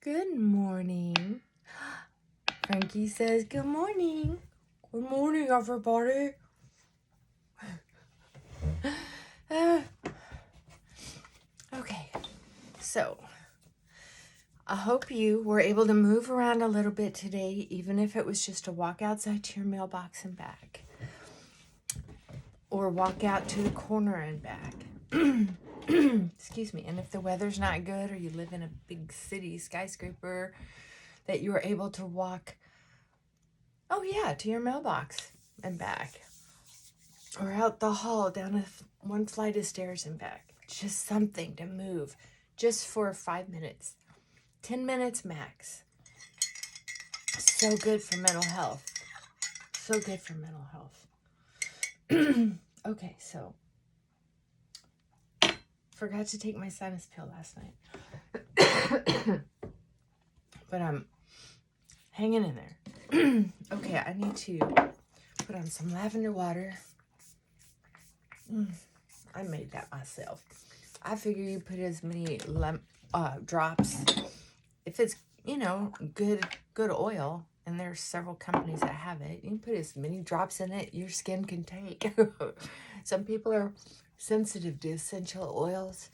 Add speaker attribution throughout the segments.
Speaker 1: Good morning. Frankie says good morning. Good morning, everybody. Okay, so I hope you were able to move around a little bit today, even if it was just to walk outside to your mailbox and back, or walk out to the corner and back. Excuse me. And if the weather's not good or you live in a big city skyscraper, that you were able to walk, to your mailbox and back, or out the hall down one flight of stairs and back. Just something to move, just for 5 minutes, 10 minutes max. So good for mental health. So good for mental health. Okay, so forgot to take my sinus pill last night. But I'm hanging in there. Okay, I need to put on some lavender water. I made that myself. I figure you put as many drops. If it's, good oil, and there's several companies that have it, you can put as many drops in it your skin can take. Some people are sensitive to essential oils.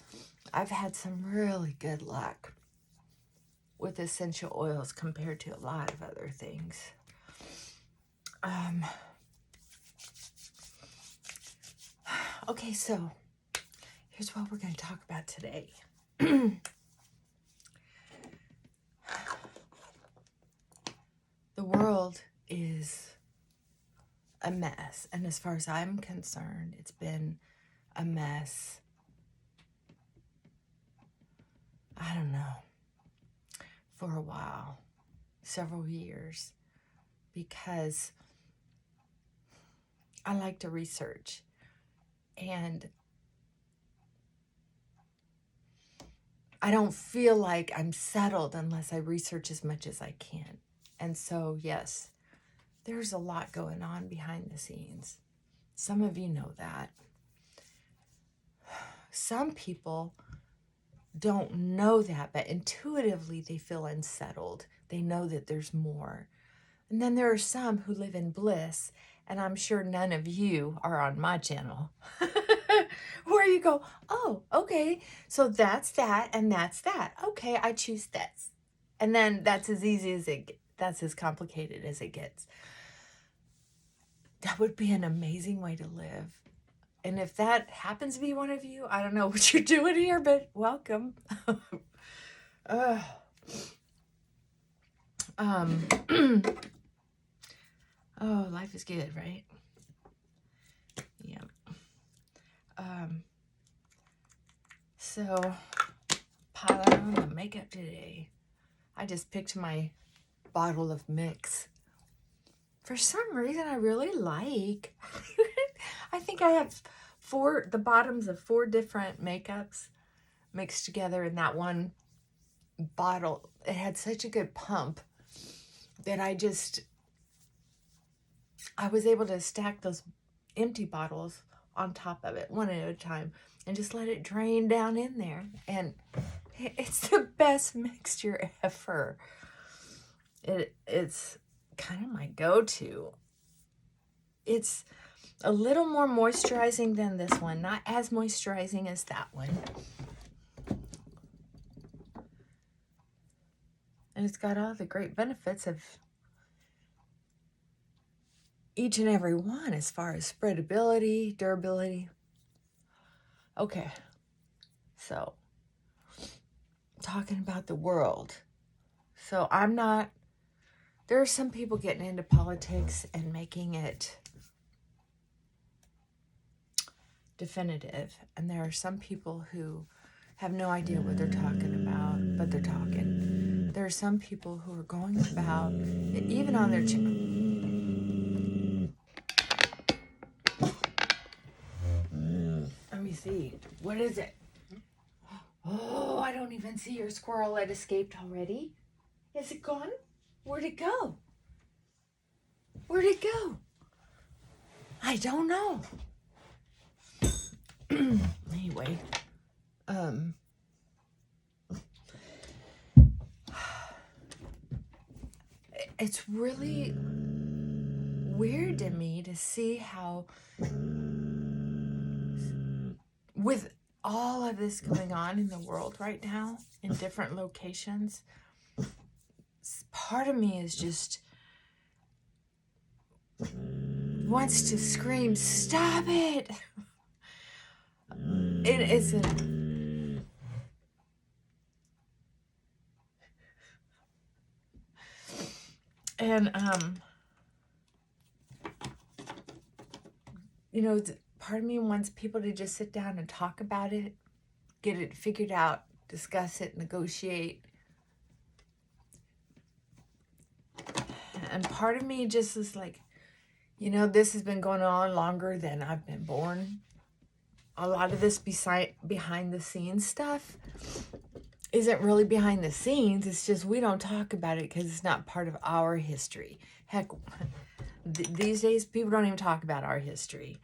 Speaker 1: I've had some really good luck with essential oils compared to a lot of other things. Okay, so here's what we're going to talk about today. The world is a mess, and as far as I'm concerned, it's been a mess. I don't know, for a while, several years, because I like to research, and I don't feel like I'm settled unless I research as much as I can. And so, yes, there's a lot going on behind the scenes. Some of you know that. Some people don't know that, but intuitively they feel unsettled. They know that there's more. And then there are some who live in bliss, and I'm sure none of you are on my channel, where you go, oh, okay, so that's that, and that's that. Okay, I choose this. And then that's as easy as that's as complicated as it gets. That would be an amazing way to live. And if that happens to be one of you, I don't know what you're doing here, but welcome. Oh, life is good, right? Yeah. So, piling on the makeup today. I just picked my bottle of mix. For some reason, I really like. I think I have the bottoms of 4 different makeups mixed together in that one bottle. It had such a good pump that I was able to stack those empty bottles on top of it, one at a time, and just let it drain down in there. And it's the best mixture ever. It's kind of my go-to. It's a little more moisturizing than this one, not as moisturizing as that one. And it's got all the great benefits of each and every one as far as spreadability, durability. Okay, so talking about the world. So there are some people getting into politics and making it definitive. And there are some people who have no idea what they're talking about, but they're talking. There are some people who are going about, even on their channel. Let me see. What is it? Oh, I don't even see your squirrel. It escaped already. Is it gone? Where'd it go? Where'd it go? I don't know. Anyway, it's really weird to me to see how, with all of this going on in the world right now in different locations, part of me is just wants to scream, stop it. It isn't. And part of me wants people to just sit down and talk about it, get it figured out, discuss it, negotiate. And part of me just is like, this has been going on longer than I've been born. A lot of this behind the scenes stuff isn't really behind the scenes. It's just we don't talk about it because it's not part of our history. Heck, these days people don't even talk about our history.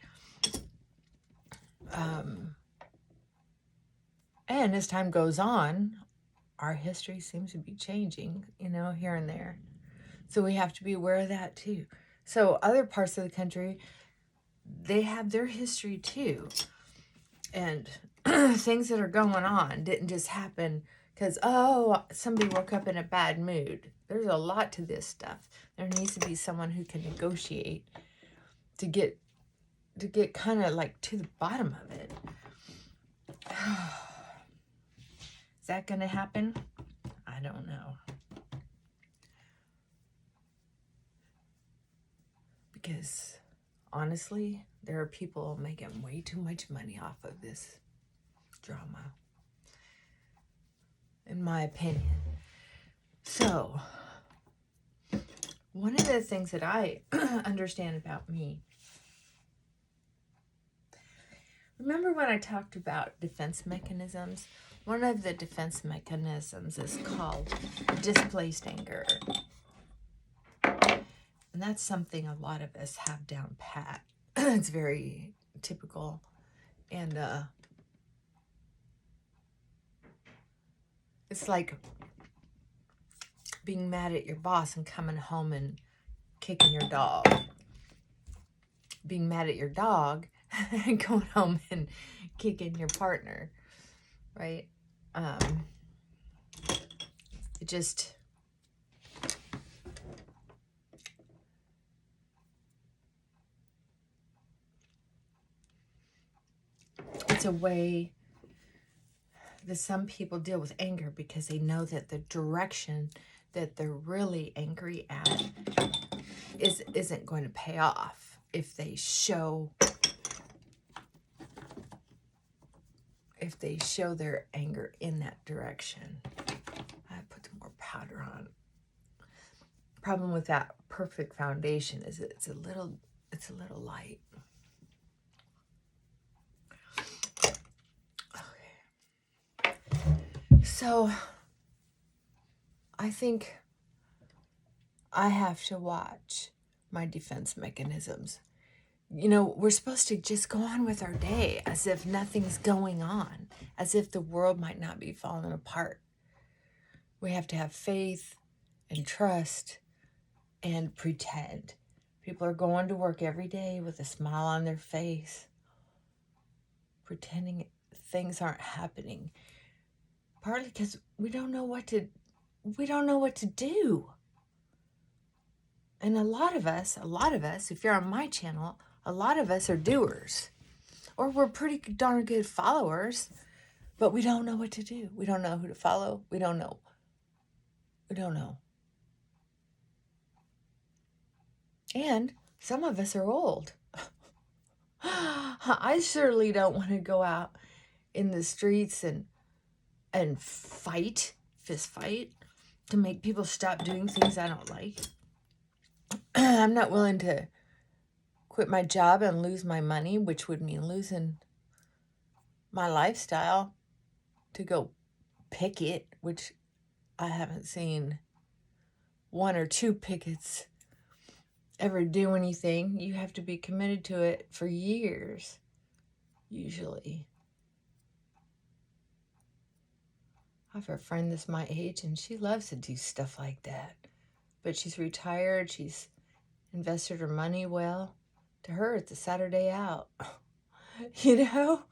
Speaker 1: And as time goes on, our history seems to be changing, here and there. So we have to be aware of that too. So other parts of the country, they have their history too. And things that are going on didn't just happen because, somebody woke up in a bad mood. There's a lot to this stuff. There needs to be someone who can negotiate to get kind of like to the bottom of it. Is that going to happen? I don't know. Because honestly, there are people making way too much money off of this drama, in my opinion. So, one of the things that I understand about me, remember when I talked about defense mechanisms? One of the defense mechanisms is called displaced anger. And that's something a lot of us have down pat. It's very typical. And it's like being mad at your boss and coming home and kicking your dog. Being mad at your dog and going home and kicking your partner, right? It just... it's a way that some people deal with anger because they know that the direction that they're really angry at isn't going to pay off if they show their anger in that direction. I put some more powder on. Problem with that perfect foundation is it's a little light. Okay. So I think I have to watch my defense mechanisms. We're supposed to just go on with our day as if nothing's going on, as if the world might not be falling apart. We have to have faith and trust and pretend. People are going to work every day with a smile on their face, pretending things aren't happening. Partly because we don't know what to do. And a lot of us, if you're on my channel, a lot of us are doers. Or we're pretty darn good followers, but we don't know what to do. We don't know who to follow. We don't know. And some of us are old. I certainly don't want to go out in the streets and fist fight, to make people stop doing things I don't like. I'm not willing to quit my job and lose my money, which would mean losing my lifestyle, to go picket, which I haven't seen one or two pickets ever do anything. You have to be committed to it for years, usually. I have a friend that's my age, and she loves to do stuff like that. but she's retired. She's invested her money well. To her, it's a Saturday out, you know?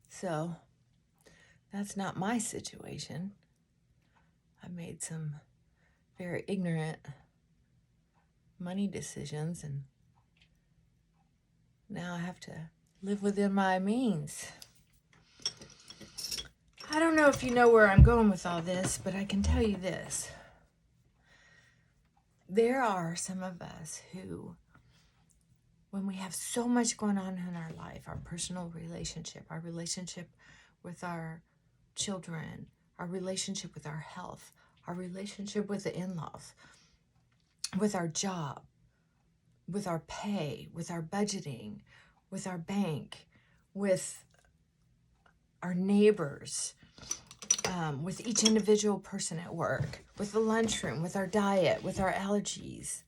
Speaker 1: So that's not my situation. I made some very ignorant money decisions, and now I have to live within my means. I don't know if you know where I'm going with all this, but I can tell you this. There are some of us who, when we have so much going on in our life, our personal relationship, our relationship with our children, our relationship with our health, our relationship with the in-laws, with our job, with our pay, with our budgeting, with our bank, with our neighbors, with each individual person at work, with the lunchroom, with our diet, with our allergies.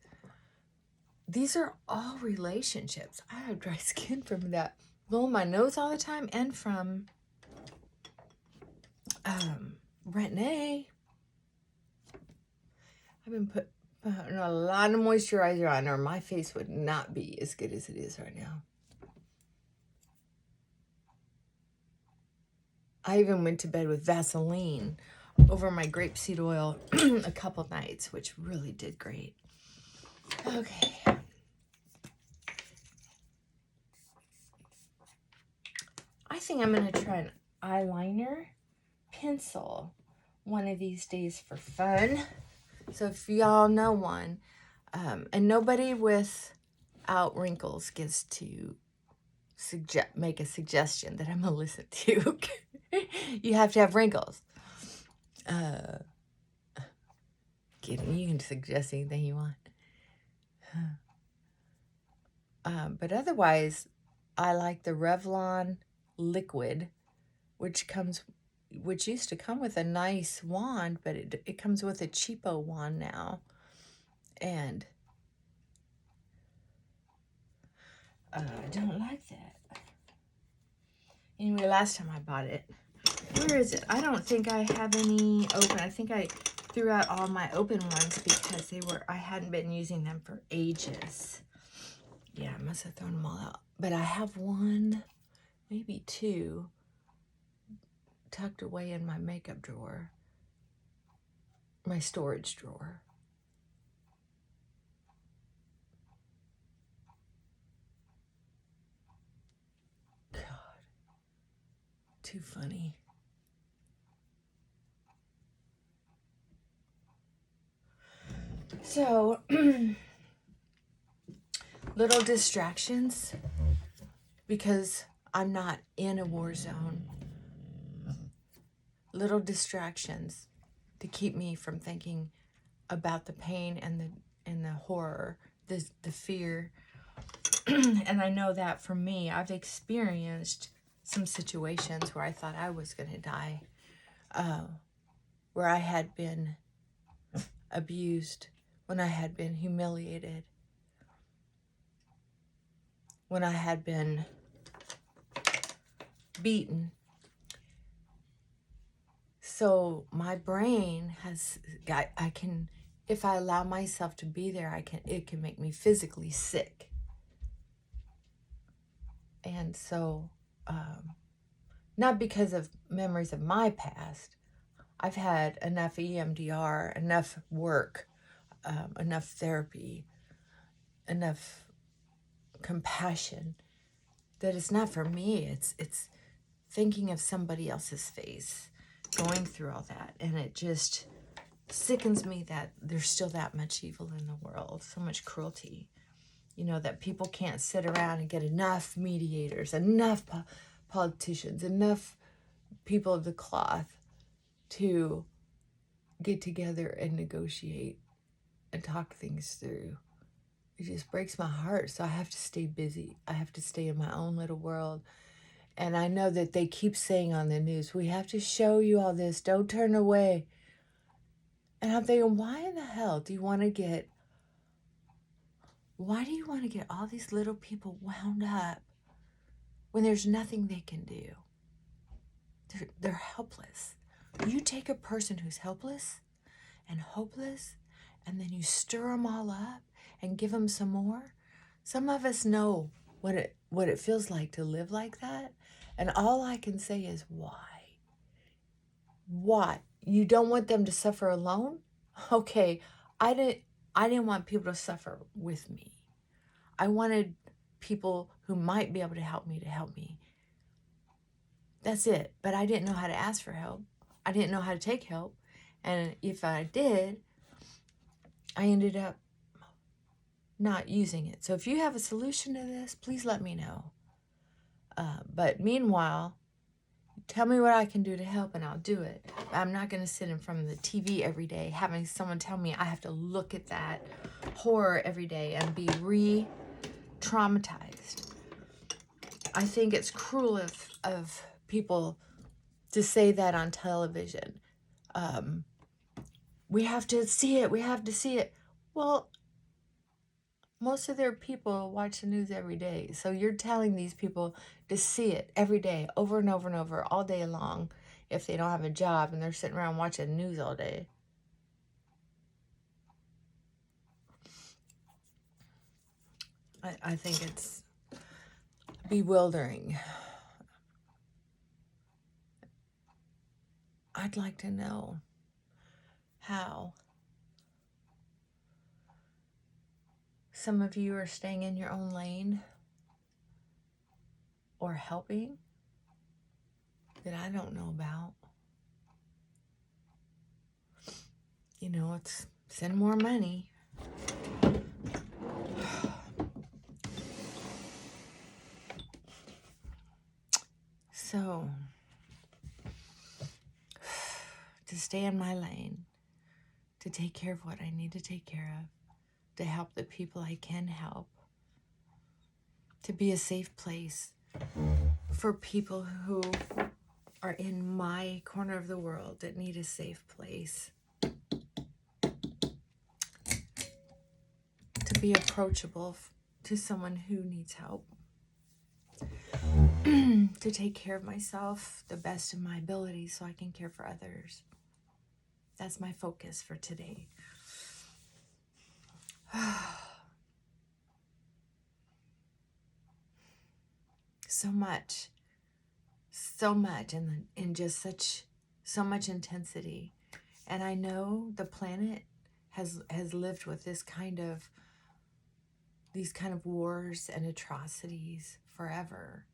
Speaker 1: These are all relationships. I have dry skin from that blowing my nose all the time, and from Renee. I've been putting a lot of moisturizer on, or my face would not be as good as it is right now. I even went to bed with Vaseline over my grapeseed oil a couple nights, which really did great. Okay. I think I'm going to try an eyeliner pencil one of these days for fun. So if y'all know one, and nobody without wrinkles gets to make a suggestion that I'm going to listen to. You have to have wrinkles. Kidding, you can suggest anything you want. But otherwise, I like the Revlon liquid, which used to come with a nice wand, but it comes with a cheapo wand now. And I don't like that. Anyway, last time I bought it, where is it? I don't think I have any open. I think I threw out all my open ones because I hadn't been using them for ages. Yeah, I must have thrown them all out. But I have one, maybe two, tucked away in my makeup drawer, my storage drawer. God, too funny. So, little distractions, because I'm not in a war zone. Little distractions to keep me from thinking about the pain and the horror, the fear. And I know that for me, I've experienced some situations where I thought I was going to die, where I had been abused, when I had been humiliated, when I had been beaten. So my brain I can, if I allow myself to be there, it can make me physically sick. And so, not because of memories of my past, I've had enough EMDR, enough work, enough therapy, enough compassion, that it's not for me. It's thinking of somebody else's face, going through all that. And it just sickens me that there's still that much evil in the world, so much cruelty. You know, that people can't sit around and get enough mediators, enough politicians, enough people of the cloth to get together and negotiate and talk things through. It just breaks my heart. So I have to stay busy. I have to stay in my own little world. And I know that they keep saying on the news, we have to show you all this. Don't turn away. And I'm thinking, why in the hell do you want to get all these little people wound up when there's nothing they can do? They're helpless. You take a person who's helpless and hopeless, and then you stir them all up and give them some more. Some of us know what it feels like to live like that, and all I can say is why? Why? You don't want them to suffer alone? Okay, I didn't want people to suffer with me. I wanted people who might be able to help me. That's it. But I didn't know how to ask for help. I didn't know how to take help. And if I did, I ended up not using it. So if you have a solution to this, please let me know. But meanwhile, tell me what I can do to help and I'll do it. I'm not going to sit in front of the TV every day having someone tell me I have to look at that horror every day and be re-traumatized. I think it's cruel of people to say that on television. We have to see it. We have to see it. Well, most of their people watch the news every day. So you're telling these people to see it every day, over and over and over, all day long, if they don't have a job and they're sitting around watching the news all day. I think it's bewildering. I'd like to know how some of you are staying in your own lane or helping that I don't know about. You know, it's send more money. So, to stay in my lane, to take care of what I need to take care of, to help the people I can help, to be a safe place for people who are in my corner of the world that need a safe place, to be approachable to someone who needs help, to take care of myself the best of my ability so I can care for others. That's my focus for today. So much, and in just so much intensity. And I know the planet has lived with these kind of wars and atrocities forever.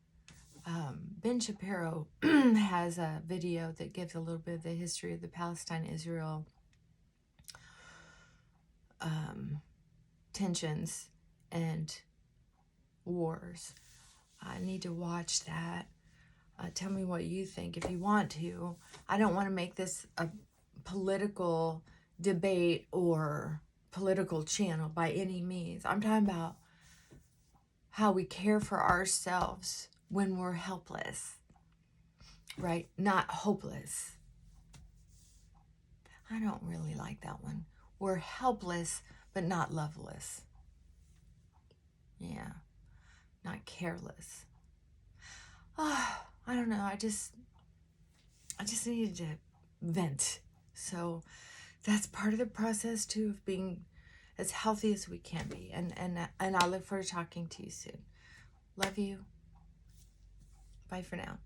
Speaker 1: Ben Shapiro has a video that gives a little bit of the history of the Palestine-Israel tensions and wars. I need to watch that. Tell me what you think if you want to. I don't want to make this a political debate or political channel by any means. I'm talking about how we care for ourselves when we're helpless, right? Not hopeless. I don't really like that one. We're helpless, but not loveless. Yeah, not careless. Oh, I don't know. I just needed to vent. So that's part of the process too of being as healthy as we can be. And I look forward to talking to you soon. Love you. Bye for now.